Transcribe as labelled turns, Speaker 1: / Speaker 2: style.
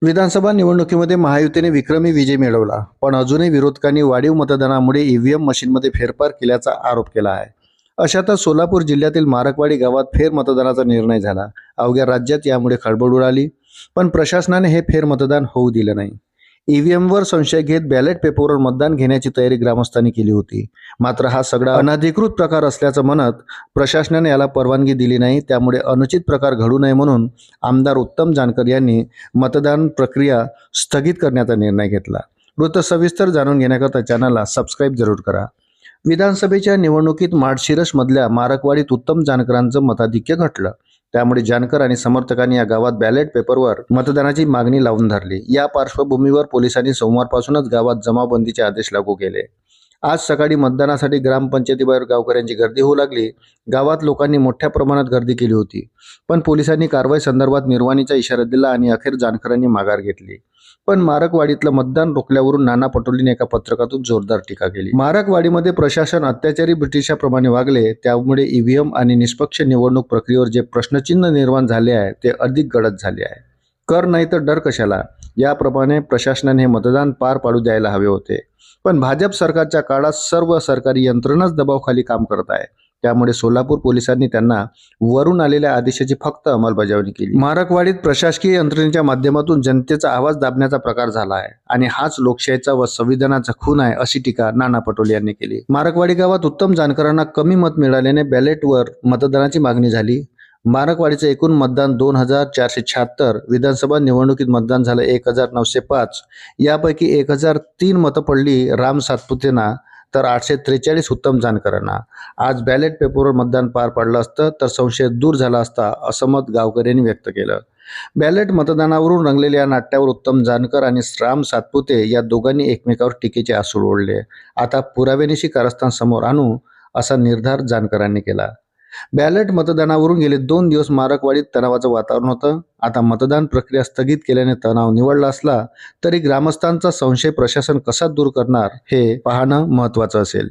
Speaker 1: विधानसभा निवडणुकीमध्ये महायुतीने विक्रमी विजय मिळवला, पण अजूनही विरोधकांनी वाढीव मतदानामुळे ईव्हीएम मशीनमध्ये फेरफार केल्याचा आरोप केला आहे. अशातच सोलापूर जिल्ह्यातील मारकवाडी गावात फेरमतदानाचा निर्णय झाला. अवघ्या राज्यात यामुळे खळबळ उडाली, पण प्रशासनाने हे फेरमतदान होऊ दिलं नाही. ईव्हीएमवर संशय घेत बॅलेट पेपरवर मतदान घेण्याची तयारी ग्रामस्थांनी केली होती. मात्र हा सगळा अनधिकृत प्रकार असल्याचं म्हणत प्रशासनाने याला परवानगी दिली नाही. त्यामुळे अनुचित प्रकार घडू नये म्हणून आमदार उत्तम जानकर यांनी मतदान प्रक्रिया स्थगित करण्याचा निर्णय घेतला. वृत्त सविस्तर जाणून घेण्याकरता चॅनलला सबस्क्राईब जरूर करा. विधानसभेच्या निवडणुकीत माळशिरसमधल्या मारकवाडीत उत्तम जानकरांचं मताधिक्य घटलं. त्यामुळे जानकर आणि समर्थकांनी या गावात बॅलेट पेपरवर मतदानाची मागणी लावून धरली. या पार्श्वभूमीवर पोलिसांनी सोमवारपासूनच गावात जमावबंदीचे आदेश लागू केले. आज सकाळी मतदानासाठी ग्रामपंचायतीबाहेर गावकऱ्यांची गर्दी होऊ लागली. गावात लोकांनी मोठ्या प्रमाणात गर्दी केली होती, पण पोलिसांनी कारवाई संदर्भात निर्वाणीचा इशारा दिला आणि अखेर जानकरांनी माघार घेतली. पण मारकवाडीतलं मतदान रोखल्यावरून नाना पटोलेंनी एका पत्रकातून जोरदार टीका केली. मारकवाडीमध्ये प्रशासन अत्याचारी ब्रिटिशांप्रमाणे वागले, त्यामुळे ईव्हीएम आणि निष्पक्ष निवडणूक प्रक्रियेवर जे प्रश्नचिन्ह निर्माण झाले आहे ते अधिक गडद झाले आहे. कर नाही तर डर कशाला, याप्रमाणे प्रशासनाने हे मतदान पार पाडू द्यायला हवे होते. पण भाजप सरकारच्या काळात सर्व सरकारी यंत्रणाच दबावाखाली काम करत आहे. त्यामुळे सोलापूर पोलिसांनी त्यांना वरून आलेल्या आदेशाची फक्त अंमलबजावणी केली. मारकवाडीत प्रशासकीय यंत्रणेच्या माध्यमातून जनतेचा आवाज दाबण्याचा प्रकार झाला आहे आणि हाच लोकशाहीचा व संविधानाचा खून आहे, अशी टीका नाना पटोले यांनी केली. मारकवाडी गावात उत्तम जानकरांना कमी मत मिळाल्याने बॅलेटवर मतदानाची मागणी झाली. मारकवाडीचं एकूण मतदान 2476, विधानसभा निवडणुकीत मतदान झालं 1905. यापैकी 1003 मतं पडली राम सातपुतेंना तर 843 उत्तम जानकरांना. आज बॅलेट पेपरवर मतदान पार पडलं असतं तर संशय दूर झाला असता, असं मत गावकऱ्यांनी व्यक्त केलं. बॅलेट मतदानावरून रंगलेल्या या नाट्यावर उत्तम जानकर आणि राम सातपुते या दोघांनी एकमेकावर टीकेचे आसूड ओढले. आता पुराव्यानिशी कारस्थान समोर आणू, असा निर्धार जानकरांनी केला. बॅलेट मतदानावरून गेले 2 दिवस मारकवाडीत तणावाचं वातावरण होतं. आता मतदान प्रक्रिया स्थगित केल्याने तणाव निवळला असला तरी ग्रामस्थांचा संशय प्रशासन कसा दूर करणार हे पाहणं महत्त्वाचं असेल.